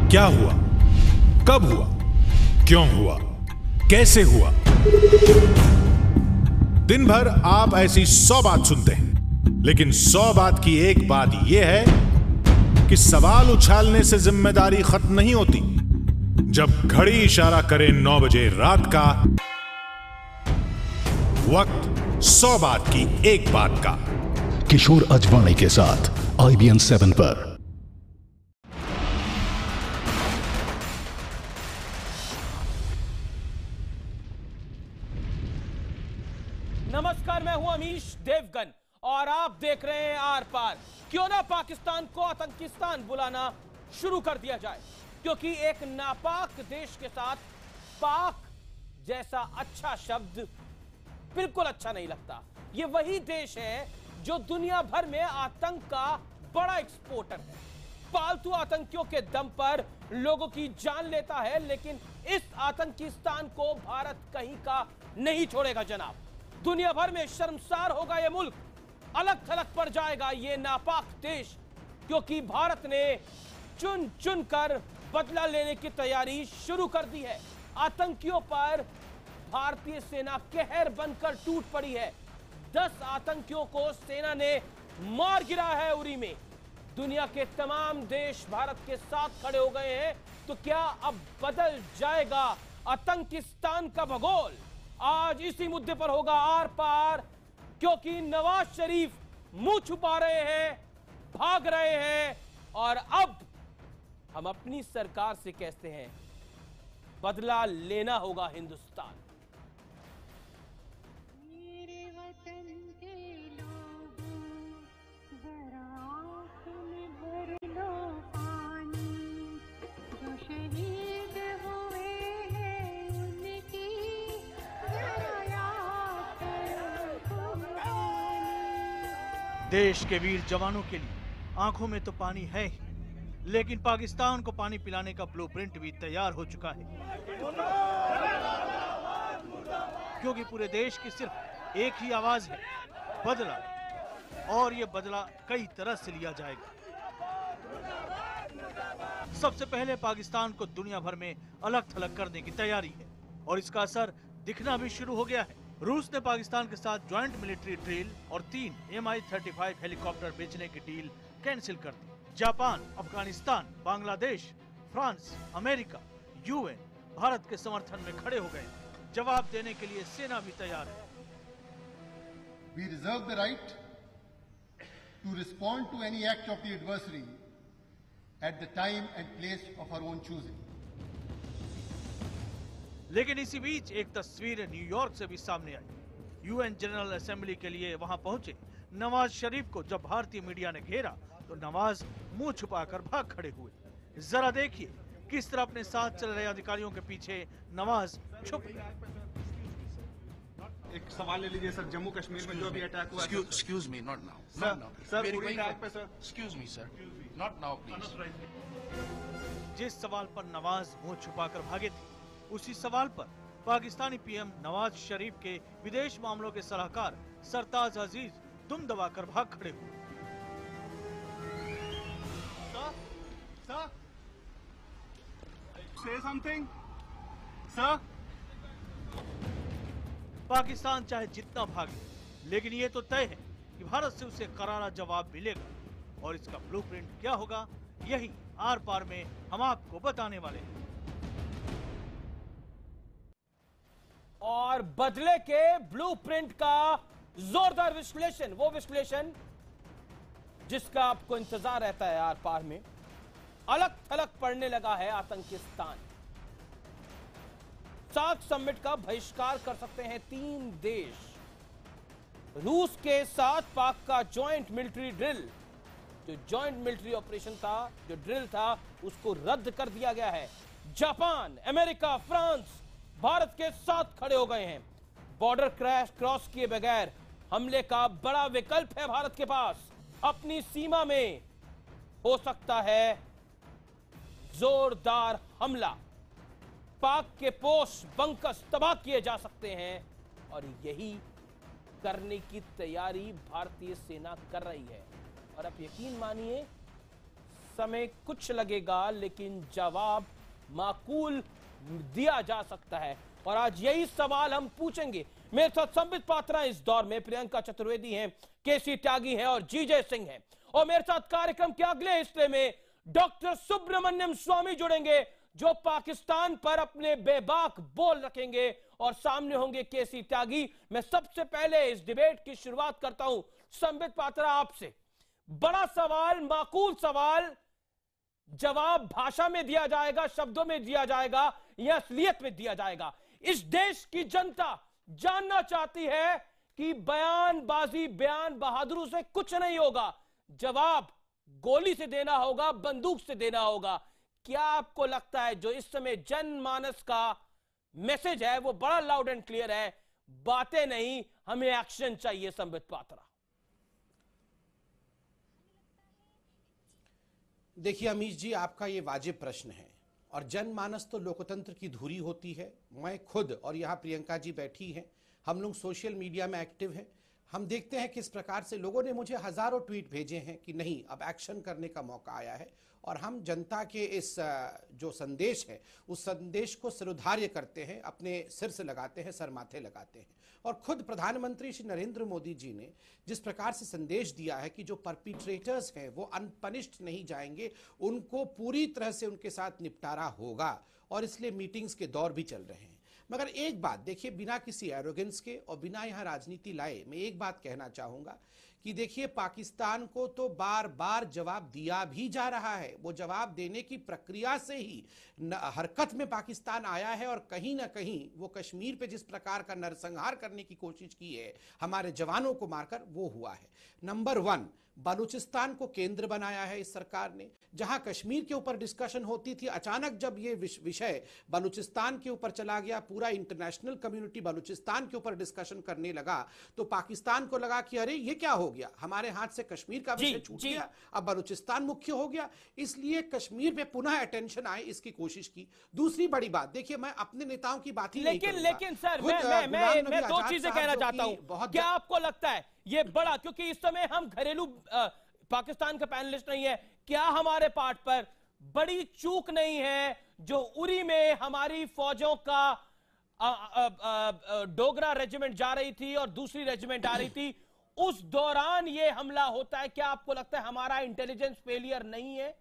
क्या हुआ, कब हुआ, क्यों हुआ, कैसे हुआ। दिन भर आप ऐसी 100 बात सुनते हैं, लेकिन 100 बात की एक बात यह है कि सवाल उछालने से जिम्मेदारी खत्म नहीं होती। जब घड़ी इशारा करे 9 बजे रात का, वक्त 100 बात की एक बात का। किशोर अजवाणी के साथ IBN 7 पर। नमस्कार, मैं हूं अमीश देवगन और आप देख रहे हैं आर पार। क्यों ना पाकिस्तान को आतंकिस्तान बुलाना शुरू कर दिया जाए, क्योंकि एक नापाक देश के साथ पाक जैसा अच्छा शब्द बिल्कुल अच्छा नहीं लगता। ये वही देश है जो दुनिया भर में आतंक का बड़ा एक्सपोर्टर है। पालतू आतंकियों के दम पर लोगों की जान लेता है, लेकिन इस आतंकिस्तान को भारत कहीं का नहीं छोड़ेगा जनाब। दुनिया भर में शर्मसार होगा यह मुल्क, अलग थलग पड़ जाएगा ये नापाक देश, क्योंकि भारत ने चुन चुन कर बदला लेने की तैयारी शुरू कर दी है। आतंकियों पर भारतीय सेना कहर बनकर टूट पड़ी है। 10 आतंकियों को सेना ने मार गिरा है उरी में। दुनिया के तमाम देश भारत के साथ खड़े हो गए हैं। तो क्या अब बदल जाएगा आतंकिस्तान का भूगोल? आज इसी मुद्दे पर होगा आर पार, क्योंकि नवाज शरीफ मुंह छुपा रहे हैं, भाग रहे हैं, और अब हम अपनी सरकार से कहते हैं बदला लेना होगा हिंदुस्तान। मेरे वतन के लोगों, जरा आँख में भर लो पानी, जो शहीद हुए हैं उनकी जरा याद करो कुर्बानी। देश के वीर जवानों के लिए आंखों में तो पानी है ही, लेकिन पाकिस्तान को पानी पिलाने का ब्लूप्रिंट भी तैयार हो चुका है, क्योंकि पूरे देश की सिर्फ एक ही आवाज है, बदला। और ये बदला कई तरह से लिया जाएगा। सबसे पहले पाकिस्तान को दुनिया भर में अलग थलग करने की तैयारी है, और इसका असर दिखना भी शुरू हो गया है। रूस ने पाकिस्तान के साथ ज्वाइंट मिलिट्री ड्रिल और 3 Mi-35 हेलीकॉप्टर बेचने की डील कैंसिल कर दी। Japan, Afghanistan, Bangladesh, France, America, UN Bharat के समर्थन में खड़े हो गए। जवाब देने के लिए सेना भी तैयार है। We reserve the right to respond to any act of the adversary at the time and place of our own choosing. लेकिन इसी बीच एक तस्वीर न्यूयॉर्क से भी सामने आई। UN जनरल असेंबली के लिए वहां पहुंचे नवाज शरीफ को जब भारतीय मीडिया ने घेरा, तो नवाज मुंह छुपाकर भाग खड़े हुए। जरा देखिए किस तरह अपने साथ चल रहे अधिकारियों के पीछे नवाज छुप गए। एक सवाल ले लीजिए सर, जम्मू कश्मीर में जो भी अटैक हुआ। Excuse me, not now. Sir, Not now. sir, We're पूरी going ट्रैक to- पे sir. Excuse me, sir. Not now, please. जिस सवाल पर नवाज मुंह छुपाकर भागे थे, उसी सवाल पर पाकिस्तानी PM नवाज शरीफ के विदेश मामलों के सलाहकार सरताज अजीज दुम दबाकर भाग खड़े हुए। Sir, say something, sir. Pakistan चाहे जितना भागे, लेकिन ये तो तय है कि भारत से उसे करारा जवाब मिलेगा। और इसका ब्लूप्रिंट क्या होगा, यही आर पार में हम आपको बताने वाले हैं। और बदले के ब्लूप्रिंट का जोरदार विश्लेषण, वो विश्लेषण जिसका आपको इंतजार रहता है आर पार में। अलग थलग पड़ने लगा है आतंकिस्तान। सार्क समिट का बहिष्कार कर सकते हैं 3 देश। रूस के साथ पाक का ज्वाइंट मिलिट्री ड्रिल, जो ज्वाइंट मिलिट्री ऑपरेशन था, जो ड्रिल था, उसको रद्द कर दिया गया है। जापान, अमेरिका, फ्रांस भारत के साथ खड़े हो गए हैं। बॉर्डर क्रॉस किए बगैर हमले का बड़ा विकल्प है भारत के पास। अपनी सीमा में हो सकता है जोरदार हमला। पाक के पोस्ट बंकर्स तबाह किए जा सकते हैं, और यही करने की तैयारी भारतीय सेना कर रही है। और आप यकीन मानिए, समय कुछ लगेगा, लेकिन जवाब माकूल दिया जा सकता है। और आज यही सवाल हम पूछेंगे। मेरे साथ संबित पात्रा इस दौर में, प्रियंका चतुर्वेदी हैं, केसी त्यागी हैं और जीजे सिंह हैं। और मेरे साथ कार्यक्रम के अगले हिस्से में डॉक्टर सुब्रमण्यम स्वामी जुड़ेंगे, जो पाकिस्तान पर अपने बेबाक बोल रखेंगे, और सामने होंगे केसी त्यागी। मैं सबसे पहले इस डिबेट की शुरुआत करता हूं संबित पात्रा आपसे। बड़ा सवाल, माकूल सवाल, जवाब भाषा में दिया जाएगा, शब्दों में दिया जाएगा या असलियत में दिया जाएगा। इस देश की जनता जानना चाहती है कि बयानबाजी, बयान बहादुरी से कुछ नहीं होगा, जवाब गोली से देना होगा, बंदूक से देना होगा। क्या आपको लगता है जो इस समय जनमानस का मैसेज है वो बड़ा लाउड एंड क्लियर है, बातें नहीं, हमें एक्शन चाहिए? संबित पात्रा। देखिए अमीश जी, आपका ये वाजिब प्रश्न है, और जनमानस तो लोकतंत्र की धुरी होती है। मैं खुद और यहाँ प्रियंका जी बैठी हैं, हम लोग सोशल मीडिया में एक्टिव हैं। हम देखते हैं किस प्रकार से लोगों ने मुझे हजारों ट्वीट भेजे हैं कि नहीं, अब एक्शन करने का मौका आया है, और हम जनता के इस जो संदेश है उस संदेश को सिरोधार्य करते हैं, अपने सिर से लगाते हैं, सर माथे लगाते हैं। और खुद प्रधानमंत्री श्री नरेंद्र मोदी जी ने जिस प्रकार से संदेश दिया है कि जो परपिट्रेटर्स हैं वो अनपनिश्ड नहीं जाएंगे, उनको पूरी तरह से उनके साथ निपटारा होगा, और इसलिए मीटिंग्स के दौर भी चल रहे हैं। मगर एक बात देखिए, बिना किसी एरोगेंस के और बिना यहाँ राजनीति लाए, मैं एक बात कहना चाहूँगा कि देखिए पाकिस्तान को तो बार बार जवाब दिया भी जा रहा है। वो जवाब देने की प्रक्रिया से ही हरकत में पाकिस्तान आया है, और कहीं ना कहीं वो कश्मीर पे जिस प्रकार का नरसंहार करने की कोशिश की है हमारे जवानों को मारकर, वो हुआ है। नंबर 1, बलूचिस्तान को केंद्र बनाया है इस सरकार ने। जहां कश्मीर के ऊपर डिस्कशन होती थी, अचानक जब ये विषय बलूचिस्तान के ऊपर चला गया, पूरा इंटरनेशनल कम्युनिटी बलूचिस्तान के ऊपर डिस्कशन करने लगा, तो पाकिस्तान को लगा कि अरे ये क्या हो गया, हमारे हाथ से कश्मीर का विषय छूट गया, अब बलूचिस्तान मुख्य हो गया। इसलिए कश्मीर पे पुनः अटेंशन आए, इसकी कोशिश की। दूसरी बड़ी बात देखिए, मैं अपने नेताओं की बात ही लेकिन सर मैं दो चीजें कहना चाहता हूं। क्या आपको लगता है ये बड़ा, क्योंकि इस समय हम घरेलू पाकिस्तान का पैनलिस्ट नहीं है, क्या हमारे पार्ट पर बड़ी चूक नहीं है जो उरी में हमारी फौजों का डोगरा रेजिमेंट जा रही थी और दूसरी रेजिमेंट आ रही थी, उस दौरान ये हमला होता है? क्या आपको लगता है हमारा इंटेलिजेंस फेलियर नहीं है?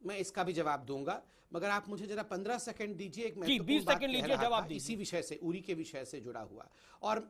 मैं इसका भी जवाब दूंगा, मगर आप मुझे जरा 15 सेकंड दीजिए। एक 20 सेकंड लीजिए, जवाब दीजिए। इसी विषय से, उरी के विषय से जुड़ा हुआ। और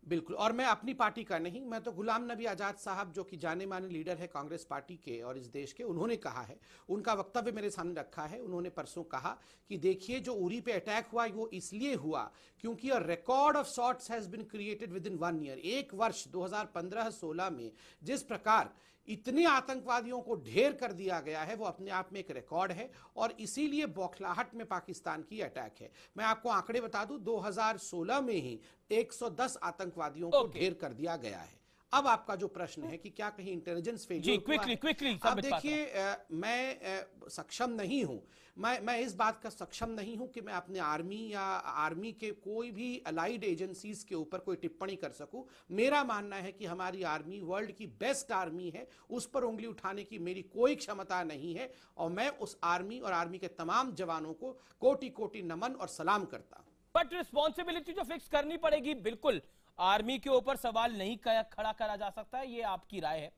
बिल्कुल, और मैं अपनी पार्टी का नहीं, मैं तो गुलाम नबी आजाद साहब जो कि जाने माने लीडर है कांग्रेस पार्टी के और इस देश के, उन्होंने कहा है, उनका वक्तव्य मेरे सामने रखा है। उन्होंने परसों कहा कि देखिए जो उरी पे अटैक हुआ वो इसलिए हुआ क्योंकि a record of sorts has been created within 1 year. एक वर्ष 2015-16 में जिस प्रकार इतने आतंकवादियों को ढेर कर दिया गया है, वो अपने आप में एक रिकॉर्ड है, और इसीलिए बौखलाहट में पाकिस्तान की अटैक है। मैं आपको आंकड़े बता दूं, 2016 में ही 110 आतंकवादियों को ढेर कर दिया गया है। अब आपका जो प्रश्न है कि क्या कहीं इंटेलिजेंस फेलियर हुआ है, अब देखिए मैं सक्षम नहीं हूं, मैं इस बात का सक्षम नहीं हूं कि मैं अपने आर्मी या आर्मी के कोई भी अलाइड एजेंसीज के ऊपर कोई टिप्पणी कर सकूं। मेरा मानना है कि हमारी आर्मी वर्ल्ड की बेस्ट आर्मी है, उस पर उंगली उठाने की मेरी कोई क्षमता नहीं है, और मैं उस आर्मी और आर्मी के तमाम जवानों को कोटि कोटि नमन और सलाम करता हूं। बट रिस्पॉन्सिबिलिटी जो फिक्स करनी पड़ेगी, बिल्कुल आर्मी के ऊपर सवाल नहीं खड़ा करा जा सकता है, ये आपकी राय है,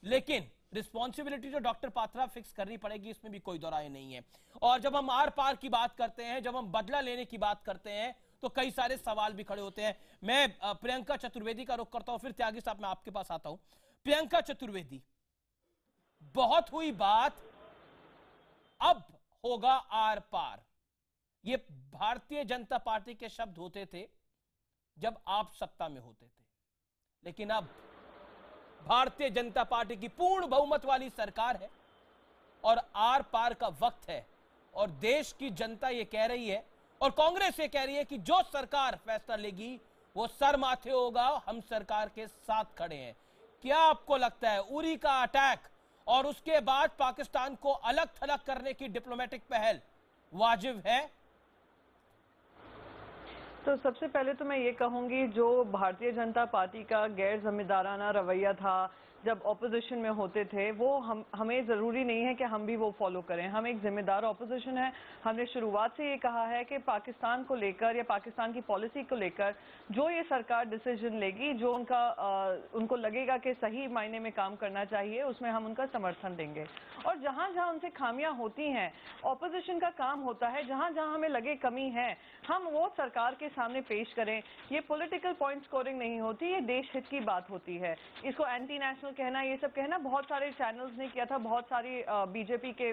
लेकिन रिस्पॉन्सिबिलिटी जो डॉक्टर पात्रा फिक्स करनी पड़ेगी, इसमें भी कोई दो राय नहीं है। और जब हम आर पार की बात करते हैं, जब हम बदला लेने की बात करते हैं, तो कई सारे सवाल भी खड़े होते हैं। मैं प्रियंका चतुर्वेदी का रुख करता हूं, फिर त्यागी साहब मैं आपके पास आता हूं। प्रियंका चतुर्वेदी, बहुत हुई बात, अब होगा आर पार, ये भारतीय जनता पार्टी के शब्द होते थे जब आप सत्ता में होते थे, लेकिन अब भारतीय जनता पार्टी की पूर्ण बहुमत वाली सरकार है और आर पार का वक्त है, और देश की जनता ये कह रही है और कांग्रेस ये कह रही है कि जो सरकार फैसला लेगी वो सर माथे होगा, हम सरकार के साथ खड़े हैं। क्या आपको लगता है उरी का अटैक और उसके बाद पाकिस्तान को अलग थलग करने की डिप्लोमेटिक पहल वाजिब है? तो सबसे पहले तो मैं ये कहूंगी, जो भारतीय जनता पार्टी का गैर जिम्मेदाराना रवैया था, जब ऑपोजिशन में होते थे वो हमें ज़रूरी नहीं है कि हम भी वो फॉलो करें। हम एक जिम्मेदार ऑपोजिशन है। हमने शुरुआत से ये कहा है कि पाकिस्तान को लेकर या पाकिस्तान की पॉलिसी को लेकर जो ये सरकार डिसीजन लेगी, जो उनको लगेगा कि सही मायने में काम करना चाहिए, उसमें हम उनका समर्थन देंगे। और जहाँ जहाँ उनसे खामियां होती हैं, ऑपोजिशन का काम होता है जहाँ जहाँ हमें लगे कमी है हम वो सरकार के सामने पेश करें। ये पॉलिटिकल पॉइंट स्कोरिंग नहीं होती, ये देश हित की बात होती है। इसको एंटी नेशनल कहना, ये सब कहना बहुत सारे चैनल्स ने किया था, बहुत सारी बीजेपी के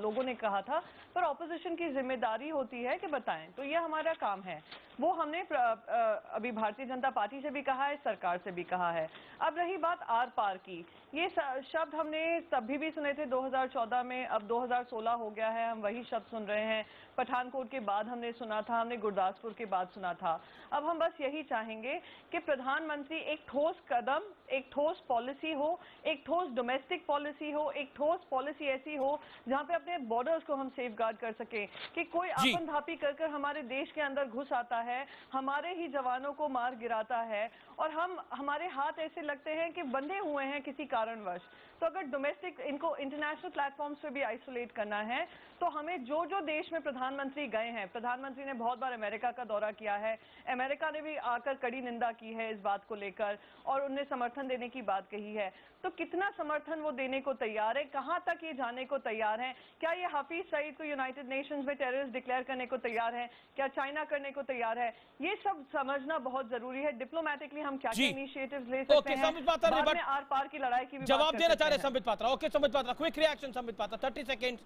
लोगों ने कहा था, पर ऑपोजिशन की जिम्मेदारी होती है कि बताएं। तो ये हमारा काम है। वो हमने अभी भारतीय जनता पार्टी से भी कहा है, सरकार से भी कहा है। अब रही बात आर पार की, ये शब्द हमने तभी भी सुने थे 2014 में, अब 2016 हो गया है, हम वही शब्द सुन रहे हैं। पठानकोट के बाद हमने सुना था, हमने गुरदासपुर के बाद सुना था। अब हम बस यही चाहेंगे कि प्रधानमंत्री एक ठोस कदम, एक ठोस पॉलिसी हो, एक ठोस डोमेस्टिक पॉलिसी हो, एक ठोस पॉलिसी ऐसी हो जहां पे अपने बॉर्डर्स को हम सेफ गार्ड कर सके कि कोई आपन धापी कर हमारे देश के अंदर घुस आता है, हमारे ही जवानों को मार गिराता है और हमारे हाथ ऐसे लगते हैं कि बंधे हुए हैं किसी कारणवश। तो अगर डोमेस्टिक इनको इंटरनेशनल प्लेटफॉर्म्स पे भी आइसोलेट करना है तो हमें जो जो देश में प्रधानमंत्री गए हैं, प्रधानमंत्री ने बहुत बार अमेरिका का दौरा किया है, अमेरिका ने भी आकर कड़ी निंदा की है इस बात को लेकर और उन्हें समर्थन देने की बात कही है। तो कितना समर्थन वो देने को तैयार है, कहां तक ये जाने को तैयार है? क्या ये हफीज सईद को यूनाइटेड नेशंस में टेररिस्ट डिक्लेयर करने को तैयार है? क्या चाइना करने को तैयार है? ये सब समझना बहुत जरूरी है। डिप्लोमेटिकली हम क्या क्या इनिशिएटिव्स ले सकते हैं, बाद में आर पार की लड़ाई की भी जवाब देना चाह रहे Sambit Patra. Okay Sambit Patra, quick reaction Sambit Patra, 30 seconds,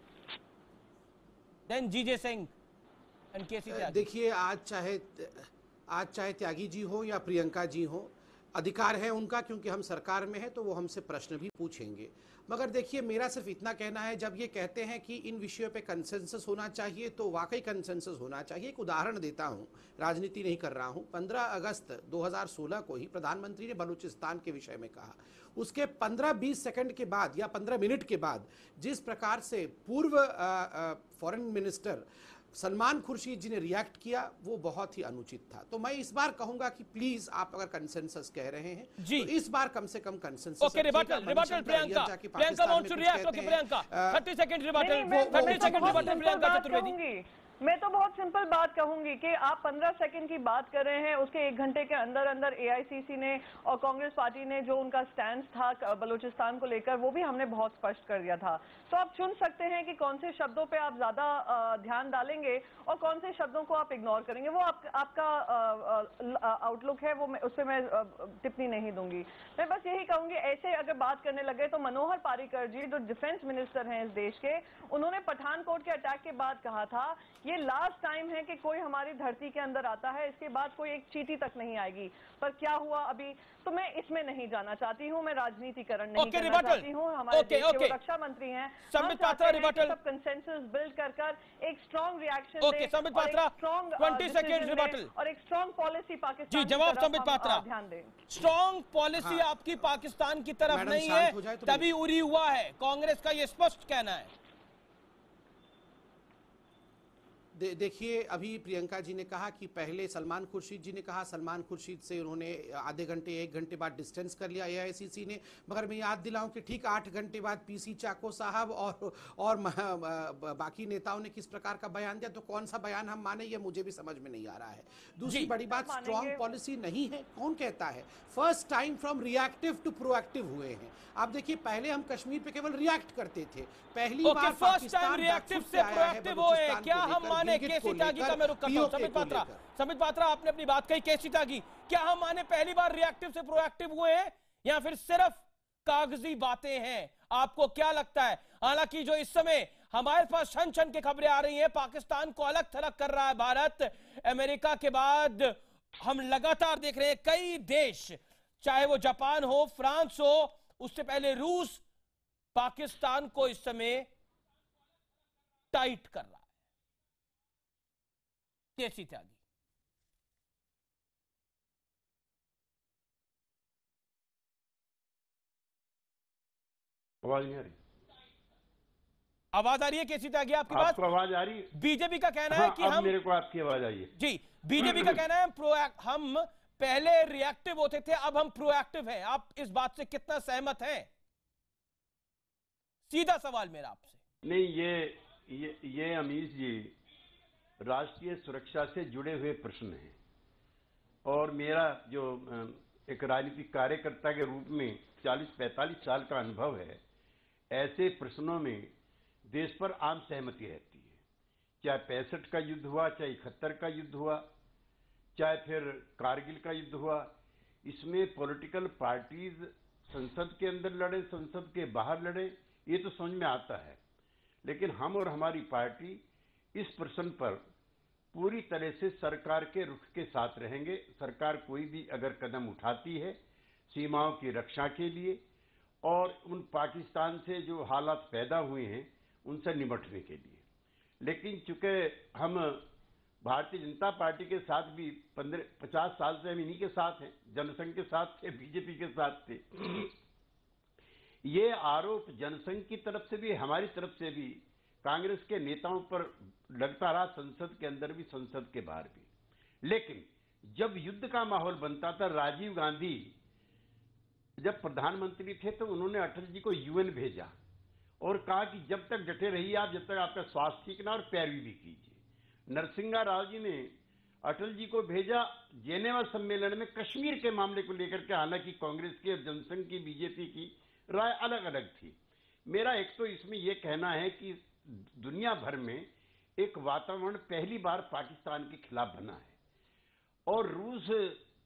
then GJ Singh and केसी त्यागी। देखिए, आज चाहे त्यागी जी हो या प्रियंका जी हो, अधिकार है उनका, क्योंकि हम सरकार में हैं तो वो हमसे प्रश्न भी पूछेंगे। मगर देखिए, मेरा सिर्फ इतना कहना है, जब ये कहते हैं कि इन विषयों पे कंसेंसस होना चाहिए तो वाकई कंसेंसस होना चाहिए। एक उदाहरण देता हूँ, राजनीति नहीं कर रहा हूँ। 15 अगस्त 2016 को ही प्रधानमंत्री ने बलूचिस्तान के विषय में कहा। उसके 15-20 सेकंड के बाद या 15 मिनट के बाद जिस प्रकार से पूर्व फॉरेन मिनिस्टर सलमान खुर्शीद जी ने रिएक्ट किया, वो बहुत ही अनुचित था। तो मैं इस बार कहूंगा कि प्लीज, आप अगर कंसेंसस कह रहे हैं तो इस बार कम से कम consensus. Okay, rebuttal Priyanka wants to react. Okay Priyanka, 30 second rebuttal, 30 second rebuttal Priyanka Chaturvedi. मैं तो बहुत सिंपल बात कहूंगी कि आप 15 सेकंड की बात कर रहे हैं, उसके 1 घंटे के अंदर अंदर एआईसीसी ने और कांग्रेस पार्टी ने जो उनका स्टैंड था बलूचिस्तान को लेकर, वो भी हमने बहुत स्पष्ट कर दिया था। तो आप चुन सकते हैं कि कौन से शब्दों पे आप ज्यादा ध्यान डालेंगे और कौन से शब्दों को आप इग्नोर करेंगे। वो आपका आउटलुक है, वो उस पर मैं टिप्पणी नहीं दूंगी। मैं बस यही कहूंगी, ऐसे अगर बात करने लगे तो मनोहर पार्रिकर जी जो डिफेंस मिनिस्टर हैं इस देश के, उन्होंने पठानकोट के अटैक के बाद कहा था ये लास्ट टाइम है कि कोई हमारी धरती के अंदर आता है, इसके बाद कोई एक चींटी तक नहीं आएगी। पर क्या हुआ अभी, तो मैं इसमें नहीं जाना चाहती हूँ, मैं राजनीतिकरण नहीं करना चाहती हूँ। हमारे देश के रक्षा मंत्री हैं, संबित पात्रा रिबटल, सब कंसेंसस बिल्ड कर एक strong reaction okay Sambit Patra, 20 second rebuttal और एक स्ट्रॉन्ग पॉलिसी पाकिस्तान जी। जवाब संबित पात्रा, ध्यान दें। स्ट्रॉन्ग पॉलिसी आपकी पाकिस्तान की तरफ नहीं है, तभी उरी हुआ है, कांग्रेस का ये स्पष्ट कहना है। देखिए, अभी प्रियंका जी ने कहा कि पहले सलमान खुर्शीद जी ने कहा, सलमान खुर्शीद से उन्होंने आधे घंटे 1 घंटे बाद डिस्टेंस कर लिया एआईसीसी ने। मगर मैं याद दिलाऊं कि ठीक 8 घंटे बाद पीसी चाको साहब और बाकी नेताओं ने किस प्रकार का बयान दिया। तो कौन सा बयान हम माने, ये मुझे भी समझ में नहीं आ रहा है। दूसरी बड़ी बात, स्ट्रॉन्ग पॉलिसी नहीं है, कौन कहता है? First time from reactive to proactive हुए हैं। आप देखिए, पहले हम कश्मीर पे केवल रिएक्ट करते थे, पहली बार पाकिस्तान रिएक्टिव से प्रोएक्टिव हुए। क्या हम माने, केसी त्यागी का मैं रुक करता हूं, संबित पात्रा आपने अपनी बात कही, केसी त्यागी, क्या हम माने पहली बार रिएक्टिव से प्रोएक्टिव हुए हैं या फिर सिर्फ कागजी बातें हैं? आपको क्या लगता है? हालांकि जो इस समय हमारे पास छन छन की खबरें आ रही हैं, पाकिस्तान को अलग थलग कर रहा है भारत। अमेरिका के बाद हम लगातार देख रहे हैं कई देश, चाहे वो जापान हो, फ्रांस हो, उससे पहले रूस, पाकिस्तान को इस समय टाइट कर रहा है। केसी त्यागी, आवाज नहीं आ रही? आवाज आ रही है केसी त्यागी आपकी बात? आपको आवाज आ रही? बीजेपी का कहना है कि हम, मेरे को आपकी आवाज आई है। जी, बीजेपी का कहना है हम पहले रिएक्टिव होते थे, अब हम प्रोएक्टिव हैं। आप इस बात से कितना सहमत हैं? सीधा सवाल मेरा आपसे। नहीं, ये अमीश जी राष्ट्रीय सुरक्षा से जुड़े हुए प्रश्न हैं, और मेरा जो एक राजनीतिक कार्यकर्ता के रूप में 40-45 साल का अनुभव है, ऐसे प्रश्नों में देश पर आम सहमति रहती है। चाहे 65 का युद्ध हुआ, चाहे 71 का युद्ध हुआ, चाहे फिर कारगिल का युद्ध हुआ, इसमें पॉलिटिकल पार्टीज संसद के अंदर लड़े, संसद के बाहर लड़े, ये तो समझ में आता है। लेकिन हम और हमारी पार्टी इस प्रश्न पर पूरी तरह से सरकार के रुख के साथ रहेंगे। सरकार कोई भी अगर कदम उठाती है सीमाओं की रक्षा के लिए और उन पाकिस्तान से जो हालात पैदा हुए हैं उनसे निपटने के लिए। लेकिन चूंकि हम भारतीय जनता पार्टी के साथ भी 50 साल से हम इन्हीं के साथ हैं, जनसंघ के साथ थे, बीजेपी के साथ थे, ये आरोप जनसंघ की तरफ से भी हमारी तरफ से भी कांग्रेस के नेताओं पर लगता रहा, संसद के अंदर भी संसद के बाहर भी। लेकिन जब युद्ध का माहौल बनता था, राजीव गांधी जब प्रधानमंत्री थे तो उन्होंने अटल जी को यूएन भेजा और कहा कि जब तक डटे रहिए आप, जब तक आपका स्वास्थ्य ठीक ना और पैरवी भी कीजिए। नरसिंहा राव जी ने अटल जी को भेजा जेनेवा सम्मेलन में कश्मीर के मामले को लेकर के, हालांकि कांग्रेस की और जनसंघ की, बीजेपी की राय अलग अलग थी। मेरा एक तो इसमें यह कहना है कि दुनिया भर में एक वातावरण पहली बार पाकिस्तान के खिलाफ बना है, और रूस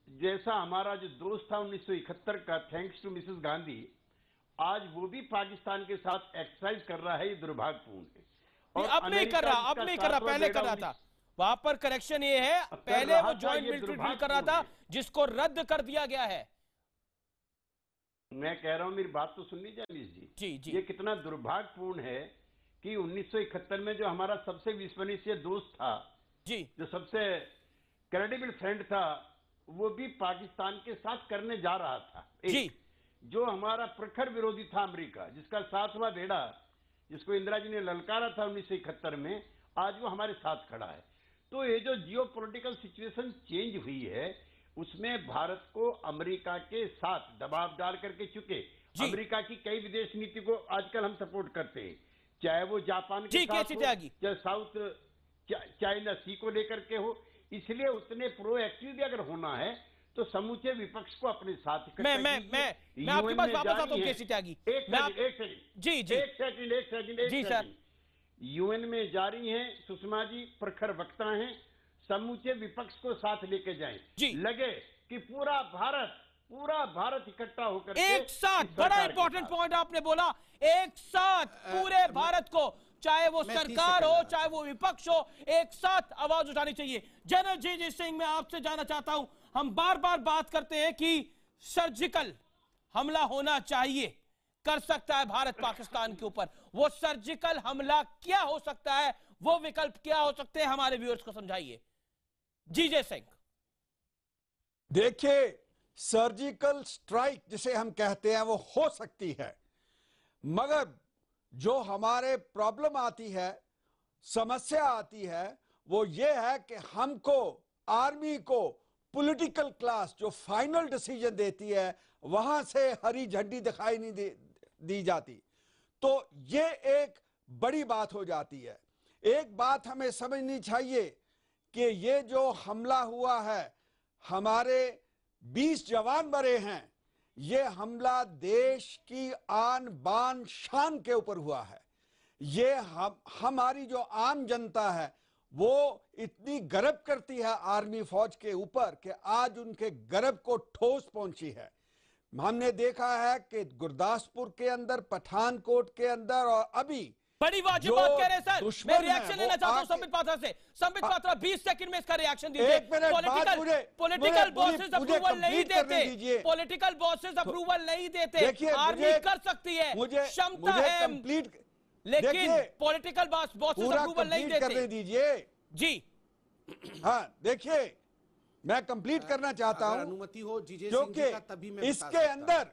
जैसा हमारा जो दोस्त था 1971 का, थैंक्स टू मिसेस गांधी, आज वो भी पाकिस्तान के साथ एक्सरसाइज कर रहा है। ये दुर्भाग्यपूर्ण है। और अब नहीं कर रहा, पहले कर रहा था। वहां पर करेक्शन ये है, पहले वो ज्वाइंट मिलिट्री ड्रिल कर रहा था जिसको रद्द कर दिया गया है। मैं कह रहा हूं, मेरी बात तो सुन लीजिए अमीश जी। ये कितना दुर्भाग्यपूर्ण है कि 1971 में जो हमारा सबसे विश्वसनीय दोस्त था जी, जो सबसे क्रेडिबल फ्रेंड था, वो भी पाकिस्तान के साथ करने जा रहा था। जी, जो हमारा प्रखर विरोधी था अमेरिका, जिसका सातवां बेड़ा, जिसको इंदिरा जी ने ललकारा था 1971 में, आज वो हमारे साथ खड़ा है। तो ये जो जियो पॉलिटिकल सिचुएशन चेंज हुई है, उसमें भारत को अमेरिका के साथ दबाव डाल करके, चुके अमेरिका की कई विदेश नीति को आजकल हम सपोर्ट करते हैं, चाहे वो जापान के साथ हो, चाहे साउथ चाइना सी को लेकर के हो। इसलिए उतने प्रोएक्टिव भी अगर होना है तो समूचे विपक्ष को अपने साथ मैं आपके पास वापस आता हूं केसी त्यागी। एक सेकंड यूएन में जारी हैं सुषमा जी, प्रखर वक्ता हैं, समूचे विपक्ष को साथ लेके जाएं। लगे कि पूरा भारत इकट्ठा होकर एक साथ, बड़ा इंपॉर्टेंट पॉइंट आपने बोला, एक साथ पूरे भारत को, चाहे वो सरकार हो चाहे वो विपक्ष हो, एक साथ आवाज उठानी चाहिए। जनरल जी सिंह, मैं आपसे जानना चाहता हूं, हम बार बार बात करते हैं कि सर्जिकल हमला होना चाहिए, कर सकता है भारत पाकिस्तान के ऊपर, वो सर्जिकल हमला क्या हो सकता है, वो विकल्प क्या हो सकते हैं, हमारे व्यूअर्स को समझाइए। जी सिंह, देखिए, सर्जिकल स्ट्राइक जिसे हम कहते हैं वो हो सकती है, मगर जो हमारे प्रॉब्लम आती है, समस्या आती है, वो ये है कि हमको, आर्मी को, पॉलिटिकल क्लास जो फाइनल डिसीजन देती है, वहां से हरी झंडी दिखाई नहीं दी जाती। तो ये एक बड़ी बात हो जाती है। एक बात हमें समझनी चाहिए कि ये जो हमला हुआ है, हमारे 20 जवान मरे हैं, ये हमला देश की आन बान शान के ऊपर हुआ है। ये हमारी जो आम जनता है वो इतनी गर्व करती है आर्मी फौज के ऊपर कि आज उनके गर्व को ठोस पहुंची है। हमने देखा है कि गुरदासपुर के अंदर, पठानकोट के अंदर, और अभी बड़ी वाजिब बात कह रहे हैं सर। मैं रिएक्शन लेना चाहता हूं संबित पात्रा से। संबित पात्रा 20 सेकंड में इसका रिएक्शन दीजिए। पॉलिटिकल बॉसेस अप्रूवल नहीं देते, पॉलिटिकल बॉसेस अप्रूवल नहीं देते, आर्मी कर सकती है, क्षमता है, लेकिन पॉलिटिकल बॉसेस अप्रूवल नहीं देते। करने दीजिए जी। हाँ, देखिए, मैं कंप्लीट करना चाहता हूं, अनुमति हो क्योंकि इसके अंदर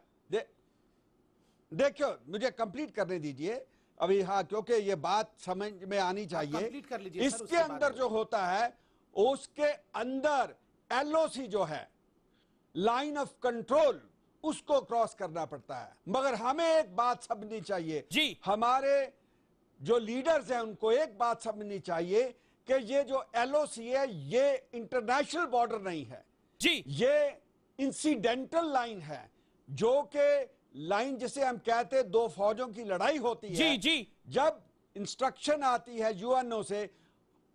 देखियो, मुझे कंप्लीट करने दीजिए अभी। हाँ, क्योंकि ये बात समझ में आनी चाहिए। इसके अंदर जो होता है, उसके अंदर एलओसी जो है, लाइन ऑफ कंट्रोल उसको क्रॉस करना पड़ता है। मगर हमें एक बात समझनी चाहिए जी, हमारे जो लीडर्स हैं उनको एक बात समझनी चाहिए कि ये जो एलओसी है ये इंटरनेशनल बॉर्डर नहीं है जी, ये इंसिडेंटल लाइन है, जो कि लाइन जिसे हम कहते हैं दो फौजों की लड़ाई होती है। जी जी, जब इंस्ट्रक्शन आती है यूएनओ से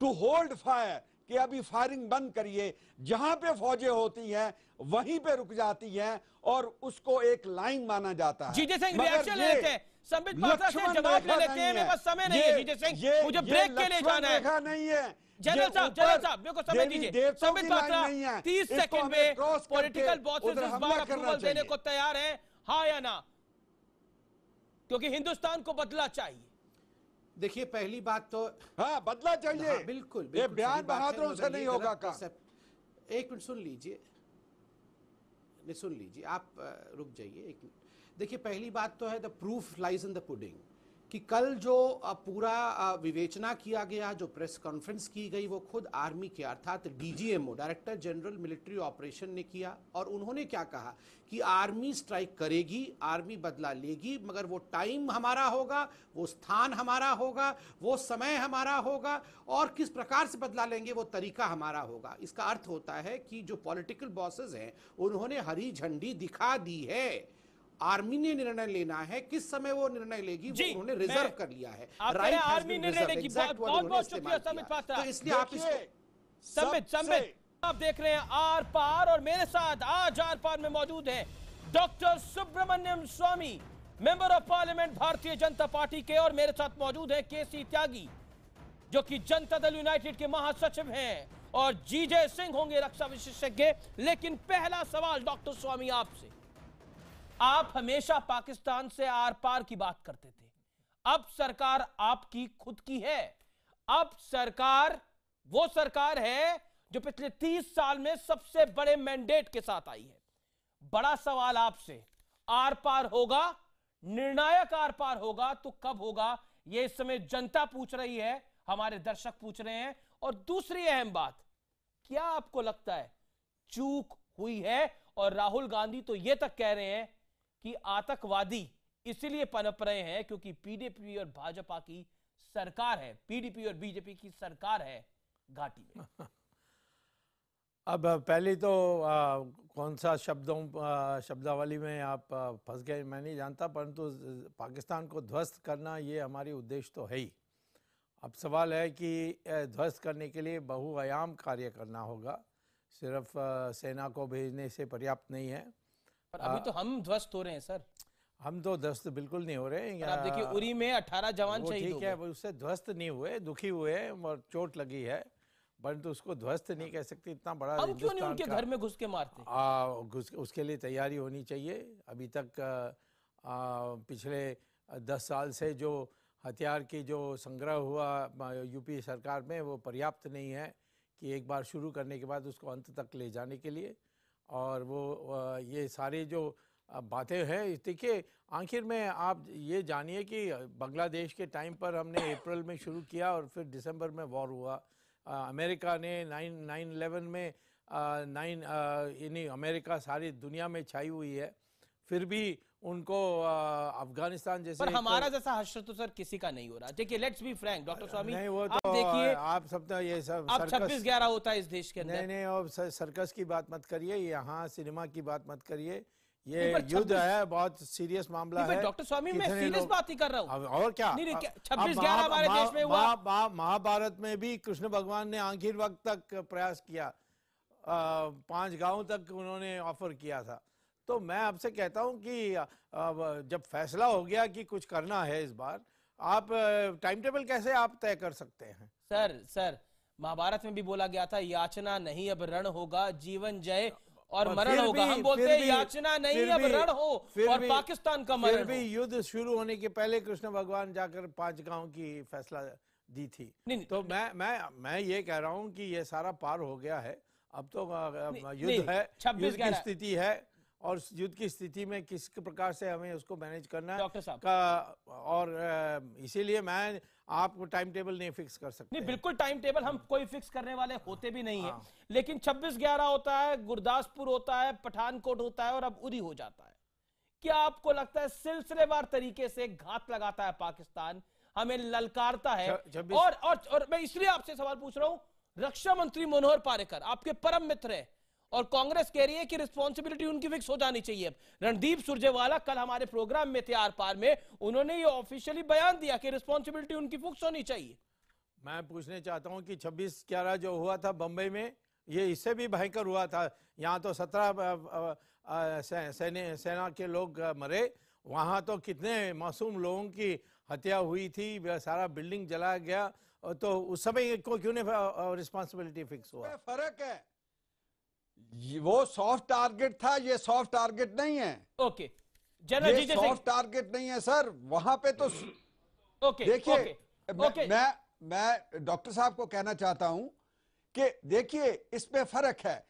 टू होल्ड फायर कि अभी फायरिंग बंद करिए, जहां पे फौजें होती हैं वहीं पे रुक जाती हैं और उसको एक लाइन माना जाता है। जीजे सिंह मगर रिएक्शन ले लेते हैं, संबित पात्रा से जवाब ले लेते हैं, मेरे पास समय नहीं है जीजे सिंह, मुझे ब्रेक के लिए जाना है। नहीं है जनरल साहब मेरे को समय दीजिए। संबित पात्रा 30 सेकंड में पॉलिटिकल बॉसेस इस बार अप्रूवल देने को तैयार हैं, हाँ या ना? क्योंकि हिंदुस्तान को बदला चाहिए। देखिए पहली बात तो हाँ बदला चाहिए। हाँ, बिल्कुल ये बयान बहादुरों से नहीं होगा का। एक मिनट सुन लीजिए, सुन लीजिए, आप रुक जाइए एक मिनट। देखिए पहली बात तो है the proof lies in the pudding, कि कल जो पूरा विवेचना किया गया, जो प्रेस कॉन्फ्रेंस की गई, वो खुद आर्मी के अर्थात DGMO director general military operation ने किया। और उन्होंने क्या कहा कि आर्मी स्ट्राइक करेगी, आर्मी बदला लेगी, मगर वो टाइम हमारा होगा, वो स्थान हमारा होगा, वो समय हमारा होगा, और किस प्रकार से बदला लेंगे वो तरीका हमारा होगा। इसका अर्थ होता है कि जो पॉलिटिकल बॉसेस हैं उन्होंने हरी झंडी दिखा दी है। आर्मी ने निर्णय लेना है, किस समय वो निर्णय लेगी वो उन्होंने रिजर्व कर लिया है। आर्मी निर्णय लेगी। बहुत शुक्रिया संबित पात्रा। तो इसलिए आप इसको संबित आप देख रहे हैं आर पार, और मेरे साथ आज आर पार में मौजूद हैं doctor Subramanian Swamy, member of parliament Bharatiya Janata party के, और मेरे साथ मौजूद है केसी त्यागी जो कि जनता दल यूनाइटेड के महासचिव हैं, और जीजे सिंह होंगे रक्षा विशेषज्ञ। लेकिन पहला सवाल डॉक्टर स्वामी आपसे, आप हमेशा पाकिस्तान से आर पार की बात करते थे, अब सरकार आपकी खुद की है, अब सरकार वो सरकार है जो पिछले 30 साल में सबसे बड़े मैंडेट के साथ आई है। बड़ा सवाल आपसे, आर पार होगा, निर्णायक आर पार होगा तो कब होगा, यह इस समय जनता पूछ रही है, हमारे दर्शक पूछ रहे हैं। और दूसरी अहम बात, क्या आपको लगता है चूक हुई है? और राहुल गांधी तो यह तक कह रहे हैं कि आतंकवादी इसलिए पनप रहे हैं क्योंकि पीडीपी और भाजपा की सरकार है, पीडीपी और बीजेपी की सरकार है घाटी में। अब पहले तो कौन सा शब्दावली में आप फंस गए मैं नहीं जानता, परंतु पाकिस्तान को ध्वस्त करना ये हमारी उद्देश्य तो है ही। अब सवाल है कि ध्वस्त करने के लिए बहुआयाम कार्य करना होगा, सिर्फ सेना को भेजने से पर्याप्त नहीं है। पर अभी तो हम ध्वस्त हो रहे हैं सर। हम तो ध्वस्त बिल्कुल नहीं हो रहे हैं। आप देखिए उरी में 18 जवान शहीद हो गए। ठीक है, उससे ध्वस्त नहीं हुए, दुखी हुए और चोट लगी है, परंतु उसको ध्वस्त नहीं कह सकते। इतना बड़ा हम क्यों नहीं उनके घर में घुस के मारते? उसके लिए तैयारी होनी चाहिए। अभी तक पिछले 10 साल से जो हथियार की जो संग्रह हुआ यूपी सरकार में वो पर्याप्त नहीं है कि एक बार शुरू करने के बाद उसको अंत तक ले जाने के लिए। और वो ये सारी जो बातें हैं, देखिए आखिर में आप ये जानिए कि बांग्लादेश के टाइम पर हमने अप्रैल में शुरू किया और फिर दिसंबर में वॉर हुआ। अमेरिका ने 9/11 में अमेरिका सारी दुनिया में छाई हुई है, फिर भी उनको अफगानिस्तान जैसे, पर हमारा जैसा हश्र तो सर किसी का नहीं हो रहा। देखिए लेट्स बी फ्रैंक डॉक्टर स्वामी, नहीं वो आप तो देखिए आप सब तो ये सब अब 26/11 होता है इस देश के अंदर। नहीं और सर्कस की बात मत करिए, यहाँ सिनेमा की बात मत करिए, ये युद्ध है, बहुत सीरियस मामला है। डॉक्टर स्वामी मैं सीरियस बात ही कर रहा हूँ। और क्या 26/11 हमारे देश में हुआ। महाभारत में भी कृष्ण भगवान ने आखिर वक्त तक प्रयास किया, 5 गांव तक उन्होंने ऑफर किया था। तो मैं आपसे कहता हूं कि जब फैसला हो गया कि कुछ करना है इस बार, आप टाइम टेबल कैसे आप तय कर सकते हैं? सर महाभारत में भी बोला गया था याचना नहीं अब रण होगा, जीवन जय और मरण होगा। हम बोलते हैं याचना नहीं अब रण हो, और पाकिस्तान का मरण। फिर भी युद्ध शुरू होने के पहले कृष्ण भगवान जाकर 5 गांव की फैसला दी थी। तो मैं ये कह रहा हूं कि ये सारा पार हो गया है, अब तो युद्ध है, युद्ध की स्थिति है, और युद्ध की स्थिति में किस प्रकार से हमें उसको मैनेज करना है डॉक्टर साहब का। और इसीलिए मैं आप टाइम टेबल नहीं फिक्स कर सकते। नहीं, बिल्कुल टाइम टेबल हम कोई फिक्स करने वाले होते भी नहीं है, लेकिन 26/11 होता है, गुरदासपुर होता है, पठानकोट होता है और अब उरी हो जाता है। क्या आपको लगता है सिलसिलेवार तरीके से घात लगाता है पाकिस्तान, हमें ललकारता है? और मैं इसलिए आपसे सवाल पूछ रहा हूं, रक्षा मंत्री मनोहर पारेकर आपके परम मित्र है और कांग्रेस कह रही है कि रिस्पॉन्सिबिलिटी उनकी फिक्स हो जानी चाहिए। रणदीप सुरजेवाला कल हमारे प्रोग्राम में थे आर पार में, उन्होंने ये ऑफिशियली बयान दिया कि रिस्पॉन्सिबिलिटी उनकी फिक्स होनी चाहिए। मैं पूछने चाहता हूं कि 26/11 जो हुआ था बंबई में, ये इससे भी भयंकर हुआ था। यहाँ तो 17 सेना के लोग मरे, वहां तो कितने मासूम लोगों की हत्या हुई थी, सारा बिल्डिंग जलाया गया, तो उस समय को क्यों नहीं रिस्पॉन्सिबिलिटी फिक्स हुआ? फर्क है, वो सॉफ्ट टारगेट था, ये सॉफ्ट टारगेट नहीं है। ओके, ये सॉफ्ट टारगेट नहीं है सर, वहां पे तो देखिए, मैं डॉक्टर साहब को कहना चाहता हूं कि देखिए इसमें फर्क है।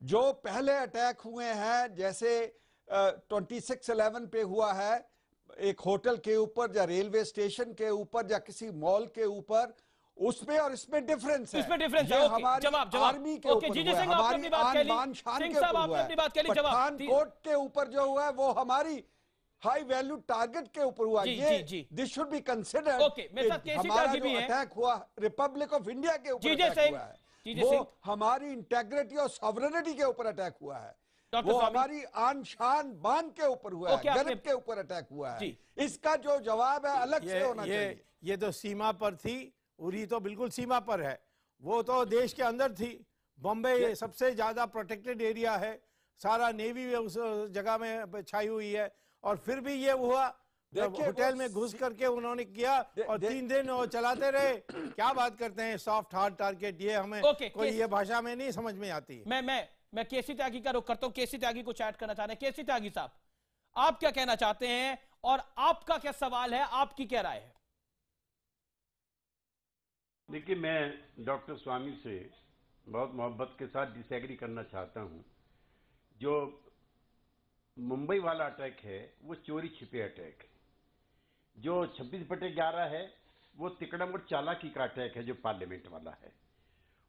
जो पहले अटैक हुए हैं, जैसे 26/11 पे हुआ है, एक होटल के ऊपर या रेलवे स्टेशन के ऊपर या किसी मॉल के ऊपर, उसमें और इसमें डिफरेंस है। इसमें डिफरेंस है। हमारी आर्मी के ऊपर हुआ है, हमारी आन शान के ऊपर हुआ है। पठानकोट के ऊपर जो हुआ है वो हमारी हाई वैल्यू टारगेट के ऊपर हुआ। ये दिस शुड बी कंसिडर्ड। हमारा जो अटैक हुआ रिपब्लिक ऑफ इंडिया के ऊपर अटैक हुआ है, वो हमारी इंटेग्रिटी और सॉवरेनिटी के ऊपर अटैक हुआ है, वो हमारी आन शान बान के ऊपर हुआ है, गर्व के ऊपर अटैक हुआ है। इसका जो जवाब है अलग से होना चाहिए। ये तो सीमा पर थी, उरी तो बिल्कुल सीमा पर है, वो तो देश के अंदर थी। बॉम्बे सबसे ज्यादा प्रोटेक्टेड एरिया है, सारा नेवी उस जगह में छाई हुई है, और फिर भी ये हुआ। होटल में घुस करके उन्होंने किया और 3 दिन वो चलाते रहे। क्या बात करते हैं सॉफ्ट हार्ड टारगेट, ये हमें कोई ये भाषा में नहीं समझ में आती। मैं केसी त्यागी का रुख करता हूं। केसी त्यागी को चैट करना चाह रहे हैं। केसी त्यागी साहब, आप क्या कहना चाहते हैं और आपका क्या सवाल है, आपकी क्या राय है? देखिए, मैं डॉक्टर स्वामी से बहुत मोहब्बत के साथ डिसएग्री करना चाहता हूं। जो मुंबई वाला अटैक है वो चोरी छिपे अटैक है। जो 26/11 है वो तिकड़म और चालाकी का अटैक है, जो पार्लियामेंट वाला है।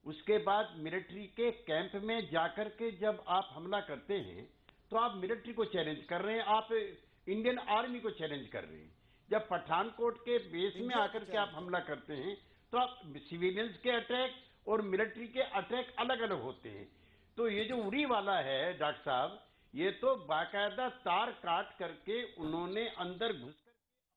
उसके बाद मिलिट्री के कैंप में जाकर के जब आप हमला करते हैं तो आप मिलिट्री को चैलेंज कर रहे हैं, आप इंडियन आर्मी को चैलेंज कर रहे हैं। जब पठानकोट के बेस में आकर के आप हमला करते हैं तो आप सिविलियंस के अटैक और मिलिट्री के अटैक अलग अलग होते हैं। तो ये जो उरी वाला है डॉक्टर साहब, ये तो बाकायदा तार काट करके उन्होंने अंदर घुस कर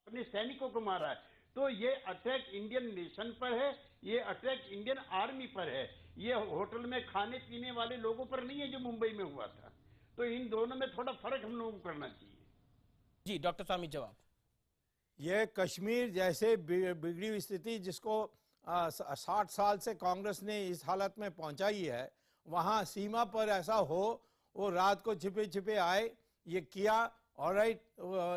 अपने सैनिकों को मारा है। तो ये अटैक इंडियन नेशन पर है, ये अटैक इंडियन आर्मी पर है, ये होटल में खाने पीने वाले लोगों पर नहीं है जो मुंबई में हुआ था। तो इन दोनों में थोड़ा फर्क हम लोगों को करना चाहिए। जी डॉक्टर स्वामी, जवाब। ये कश्मीर जैसे बिगड़ी हुई स्थिति जिसको 60 साल से कांग्रेस ने इस हालत में पहुंचाई है, वहां सीमा पर ऐसा हो, वो रात को छिपे छिपे आए, ये किया, ऑलराइट,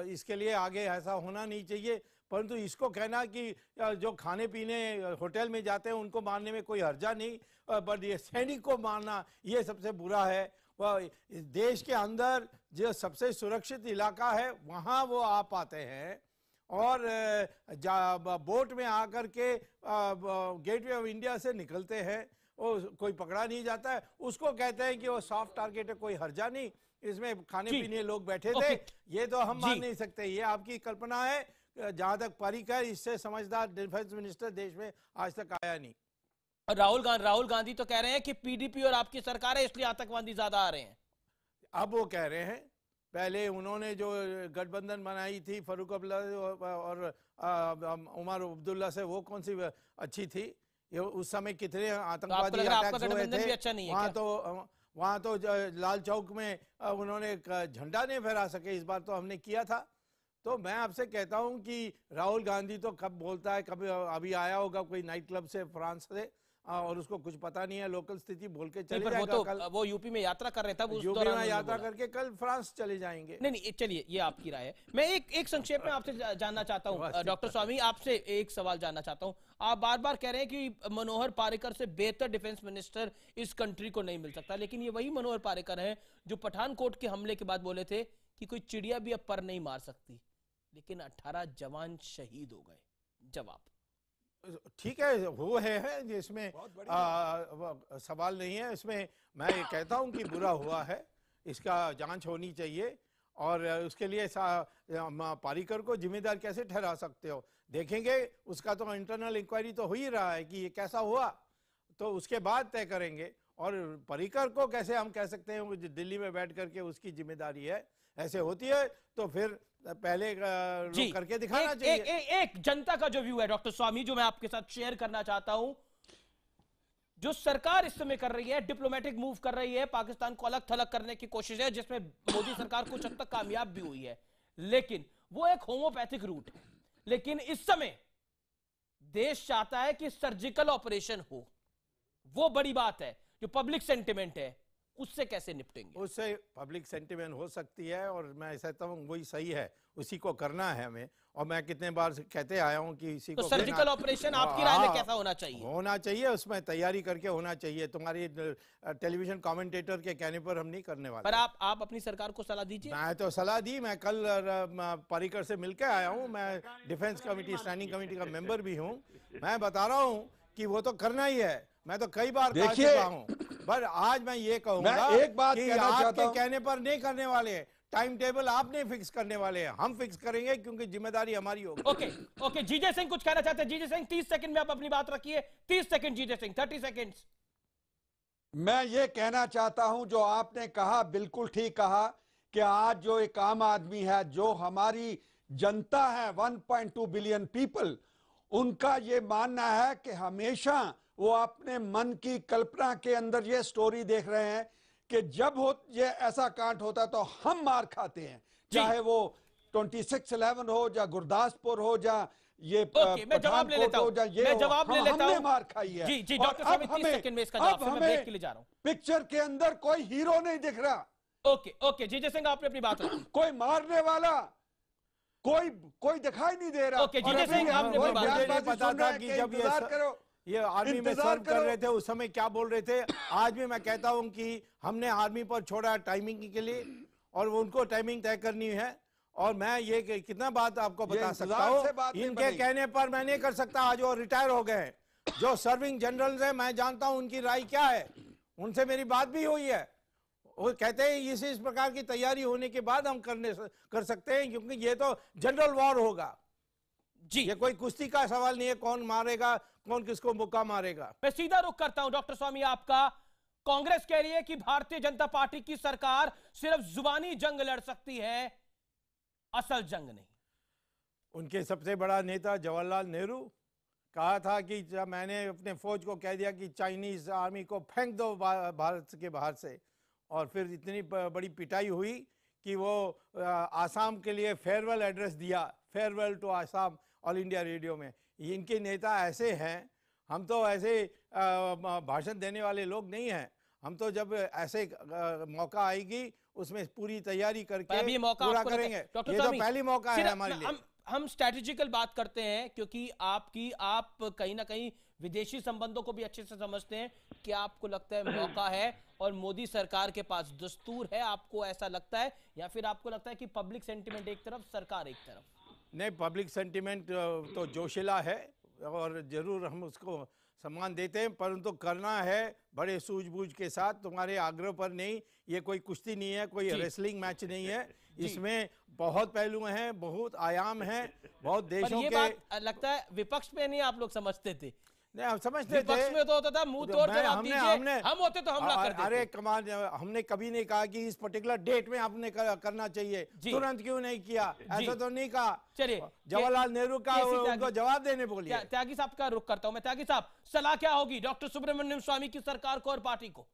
इसके लिए आगे ऐसा होना नहीं चाहिए। परंतु इसको कहना कि जो खाने पीने होटल में जाते हैं उनको मारने में कोई हर्जा नहीं, बट ये सैनिक को मारना ये सबसे बुरा है। वह देश के अंदर जो सबसे सुरक्षित इलाका है वहाँ वो आ पाते हैं और बोट में आकर के गेटवे ऑफ इंडिया से निकलते हैं, वो कोई पकड़ा नहीं जाता है। उसको कहते हैं कि वो सॉफ्ट टारगेट है, कोई हर्जा नहीं, इसमें खाने पीने लोग बैठे थे। ये तो हम मान नहीं सकते, ये आपकी कल्पना है। जहां तक पारीकर, इससे समझदार डिफेंस मिनिस्टर देश में आज तक आया नहीं। राहुल गांधी तो कह रहे हैं कि पीडीपी और आपकी सरकार है इसलिए आतंकवादी ज्यादा आ रहे हैं। अब वो कह रहे हैं, पहले उन्होंने जो गठबंधन बनाई थी फारूक अब्दुल्ला और उमर अब्दुल्ला से, वो कौन सी अच्छी थी? ये उस समय कितने आतंकवादी अटैक्स हुए थे। अच्छा नहीं है वहां तो लाल चौक में उन्होंने झंडा नहीं फहरा सके, इस बार तो हमने किया था। तो मैं आपसे कहता हूं कि राहुल गांधी तो कब बोलता है, कभी अभी आया होगा कोई नाइट क्लब से फ्रांस से, और उसको कुछ पता नहीं है, लोकल स्थिति बोल के चले जाएगा। कल वो यूपी में यात्रा कर रहे थे, यूपी में यात्रा करके कल फ्रांस चले जाएंगे। नहीं, चलिए, ये आपकी राय है। मैं एक संक्षेप में आपसे जानना चाहता हूं डॉक्टर स्वामी, आपसे एक सवाल जानना चाहता हूं। आप बार बार कह रहे हैं कि मनोहर पारेकर से बेहतर डिफेंस मिनिस्टर इस कंट्री को नहीं मिल सकता, लेकिन ये वही मनोहर पारेकर हैं जो पठानकोट के हमले के बाद बोले थे कि कोई चिड़िया भी अब पर नहीं मार सकती, लेकिन 18 जवान शहीद हो गए। जवाब। ठीक है, वो है जिसमें सवाल नहीं है। इसमें मैं ये कहता हूं कि बुरा हुआ है, इसका जांच होनी चाहिए और उसके लिए पारीकर को जिम्मेदार कैसे ठहरा सकते हो, देखेंगे। उसका तो इंटरनल इंक्वायरी तो हो ही रहा है कि ये कैसा हुआ, तो उसके बाद तय करेंगे। और पारीकर को कैसे हम कह सकते हैं वो दिल्ली में बैठ करके उसकी जिम्मेदारी है, ऐसे होती है तो फिर पहले लोग करके दिखाना चाहिए। एक जनता का जो व्यू है डॉक्टर स्वामी, जो मैं आपके साथ शेयर करना चाहता हूं। जो सरकार इस समय कर रही है, डिप्लोमेटिक मूव कर रही है, पाकिस्तान को अलग थलग करने की कोशिश है, जिसमें मोदी सरकार कुछ हद तक कामयाब भी हुई है, लेकिन वो एक होम्योपैथिक रूट है। लेकिन इस समय देश चाहता है कि सर्जिकल ऑपरेशन हो, वो बड़ी बात है। जो पब्लिक सेंटिमेंट है उससे कैसे निपटेंगे? उससे पब्लिक सेंटिमेंट हो सकती है और मैं कहता हूँ वही सही है, उसी को करना है हमें। और मैं कितने बार कहते आया हूँ कि इसी तो को सर्जिकल ऑपरेशन आपकी राय में कैसा होना चाहिए? होना चाहिए, उसमें तैयारी करके होना चाहिए। तुम्हारी टेलीविजन कमेंटेटर के कहने पर हम नहीं करने वाले। पर आप अपनी सरकार को सलाह दीजिए। मैं तो सलाह दी, मैं कल पारीकर से मिलकर आया हूँ, मैं डिफेंस कमेटी स्टैंडिंग कमेटी का मेंबर भी हूँ। मैं बता रहा हूँ कि वो तो करना ही है, मैं तो कई बार कह चुका हूँ। पर आज मैं ये कहूंगा कि आपके कहने पर नहीं करने वाले, टाइम टेबल आप नहीं फिक्स करने वाले हैं, हम फिक्स करेंगे, क्योंकि जिम्मेदारी हमारी होगी। ओके, जीजे सिंह कुछ कहना चाहते हैं। जीजे सिंह 30 सेकंड में आप अपनी बात रखिए। 30 सेकंड जीजे सिंह, 30 सेकंड। मैं ये कहना चाहता हूं, जो आपने कहा बिल्कुल ठीक कहा कि आज जो एक आम आदमी है, जो हमारी जनता है 1.2 बिलियन पीपल, उनका ये मानना है कि हमेशा वो अपने मन की कल्पना के अंदर ये स्टोरी देख रहे हैं कि जब ये ऐसा कांड होता तो हम मार खाते हैं, चाहे वो 26/11 हो, या गुरदासपुर हो, या ये मैं जवाब ले लेता हूं, मैं जवाब ले लेता हूं। मार खाई है। जी डॉक्टर साहब 30 सेकंड में इसका जवाब, मैं ब्रेक के लिए जा रहा हूं। पिक्चर के अंदर कोई हीरो नहीं दिख रहा। ओके जीजे सिंह आपने अपनी बात रखी। कोई मारने वाला कोई दिखाई नहीं दे रहा। ओके जीजे सिंह आपने अपनी बात पता था कि जब ये आर्मी में सर्व कर रहे थे उस समय क्या बोल रहे थे। आज भी मैं कहता हूं कि हमने आर्मी पर छोड़ा टाइमिंग के लिए, और वो उनको टाइमिंग तय करनी है। और मैं ये कितना बात आपको बता सकता हूँ, इनके कहने पर मैं नहीं कर सकता। आज वो रिटायर हो गए, जो सर्विंग जनरल्स हैं, मैं जानता हूं उनकी राय क्या है, उनसे मेरी बात भी हुई है। वो कहते हैं इस प्रकार की तैयारी होने के बाद हम कर सकते हैं, क्योंकि ये तो जनरल वॉर होगा जी, ये कोई कुश्ती का सवाल नहीं है, कौन मारेगा कौन किसको मुक्का मारेगा। मैं सीधा रुख करता हूं डॉक्टर स्वामी आपका। कांग्रेस कह रही है कि भारतीय जनता पार्टी की सरकार सिर्फ जुबानी जंग लड़ सकती है, असल जंग नहीं। उनके सबसे बड़ा नेता जवाहरलाल नेहरू कहा था कि जब मैंने अपने फौज को कह दिया कि चाइनीज आर्मी को फेंक दो भारत के बाहर से, और फिर इतनी बड़ी पिटाई हुई कि वो आसाम के लिए फेयरवेल एड्रेस दिया, farewell to Assam, All India Radio में। इनके नेता ऐसे हैं, हम तो ऐसे भाषण देने वाले लोग नहीं हैं। हम तो जब ऐसे मौका आएगी उसमें पूरी तैयारी करके पूरा करेंगे। ये तो पहली मौका है हमारे लिए। हम स्ट्रेटेजिकल बात करते हैं, क्योंकि आप कहीं ना कहीं विदेशी संबंधों को भी अच्छे से समझते हैं। कि आपको लगता है मौका है और मोदी सरकार के पास दस्तूर है, आपको ऐसा लगता है, या फिर आपको लगता है कि पब्लिक सेंटिमेंट एक तरफ, सरकार एक तरफ? नहीं, पब्लिक सेंटिमेंट तो जोशिला है और जरूर हम उसको सम्मान देते हैं, परंतु करना है बड़े सूझबूझ के साथ, तुम्हारे आग्रह पर नहीं। ये कोई कुश्ती नहीं है, कोई रेसलिंग मैच नहीं है, इसमें बहुत पहलू हैं, बहुत आयाम हैं, बहुत देशों के। बात लगता है विपक्ष में नहीं आप लोग समझते थे। नहीं, हम समझते थे, में तो होता था मुंह तोड़ जवाब दीजिए, हम होते तो हमला कर देते। अरे कमाल, हमने कभी नहीं कहा कि इस पर्टिकुलर डेट में आपने करना चाहिए, तुरंत क्यों नहीं किया, ऐसा तो नहीं कहा। चलिए, जवाहरलाल नेहरू का उनको जवाब देने बोलिए। त्यागी साहब का रुख करता हूं मैं। त्यागी साहब, सलाह क्या होगी डॉक्टर सुब्रमण्यम स्वामी की सरकार को और पार्टी को?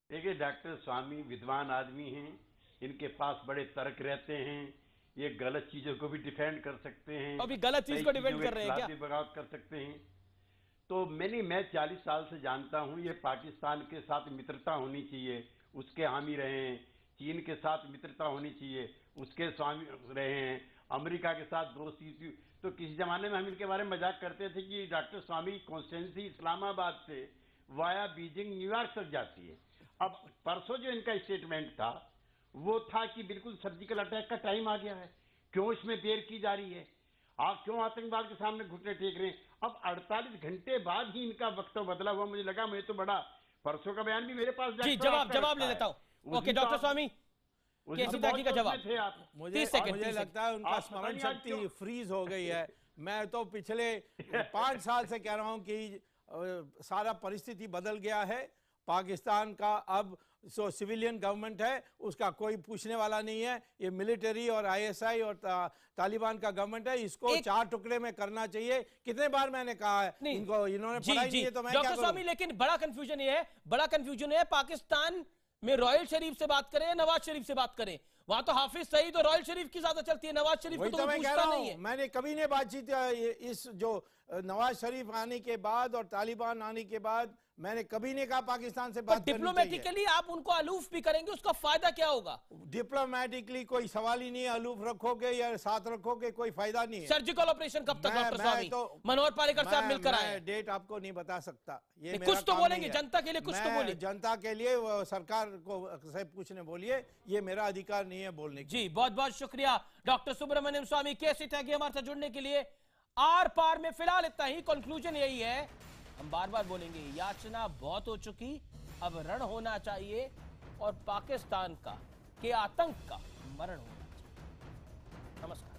देखिए, डॉक्टर स्वामी विद्वान आदमी हैं, इनके पास बड़े तर्क रहते हैं, ये गलत चीजों को भी डिफेंड कर सकते हैं, अभी गलत चीज को डिफेंड कर रहे हैं क्या? बगावत कर सकते हैं। तो मैं 40 साल से जानता हूं, ये पाकिस्तान के साथ मित्रता होनी चाहिए, उसके हामी रहे हैं। चीन के साथ मित्रता होनी चाहिए, उसके स्वामी रहे हैं। अमेरिका के साथ दोस्ती। तो किसी जमाने में हम इनके बारे में मजाक करते थे कि डॉक्टर स्वामी कॉन्स्टिट्यूंसी इस्लामाबाद से वाया बीजिंग न्यूयॉर्क तक जाती है। अब परसों जो इनका स्टेटमेंट था वो था कि बिल्कुल सर्जिकल अटैक का टाइम आ गया है, क्यों इसमें देर की जा रही है। आप क्यों आतंकवाद के सामने घुटने टेक रहे हैं? अब 48 घंटे बाद ही इनका वक्तव्य बदला हुआ मुझे लगा। मैं तो बड़ा, परसों का बयान भी मेरे पास जी, जवाब ले लेता हूं। ओके डॉक्टर स्वामी, केसी त्यागी का जवाब। मुझे लगता है उनका स्मरण शक्ति फ्रीज हो गई है। मैं तो पिछले 5 साल से कह रहा हूं कि सारा परिस्थिति बदल गया है। पाकिस्तान का अब सिविलियन गवर्नमेंट है, उसका कोई पूछने वाला नहीं है। ये मिलिट्री और आईएसआई और तालिबान का गवर्नमेंट है, इसको 4 टुकड़े में करना चाहिए। कितने बार मैंने कहा है, इनको इन्होंने पढ़ा ही नहीं है, तो मैं क्या करूं? डॉक्टर स्वामी, लेकिन बड़ा कंफ्यूजन है, पाकिस्तान में रॉयल शरीफ से बात करें, नवाज शरीफ से बात करें। वहां तो हाफिज सईद और रॉयल शरीफ की ज्यादा चलती है, नवाज शरीफ को तो मैं कह रहा हूं, मैंने कभी नहीं बातचीत इस जो नवाज शरीफ आने के बाद और तालिबान आने के बाद मैंने कभी नहीं कहा पाकिस्तान से बात करनी चाहिए। डिप्लोमेटिकली आप उनको अलूफ भी करेंगे, उसका फायदा क्या होगा? डिप्लोमेटिकली कोई सवाल ही नहीं है। अलूफ रखोगे या साथ रखोगे, कोई फायदा नहीं है। सर्जिकल ऑपरेशन कब तक डॉक्टर स्वामी? मनोहर पालेकर साहब मिलकर आए। डेट आपको नहीं बता सकता, ये कुछ तो बोलेंगे जनता के लिए, कुछ तो बोलिए। जनता के लिए सरकार को से पूछने बोलिए, ये मेरा अधिकार नहीं है बोलने की। जी, बहुत बहुत शुक्रिया डॉक्टर सुब्रमण्यम स्वामी, केसी त्यागी हमारे साथ जुड़ने के लिए। आर पार में फिलहाल इतना ही। कंक्लूजन यही है, हम बार बार बोलेंगे, याचना बहुत हो चुकी, अब रण होना चाहिए और पाकिस्तान के आतंक का मरण होना चाहिए। नमस्कार।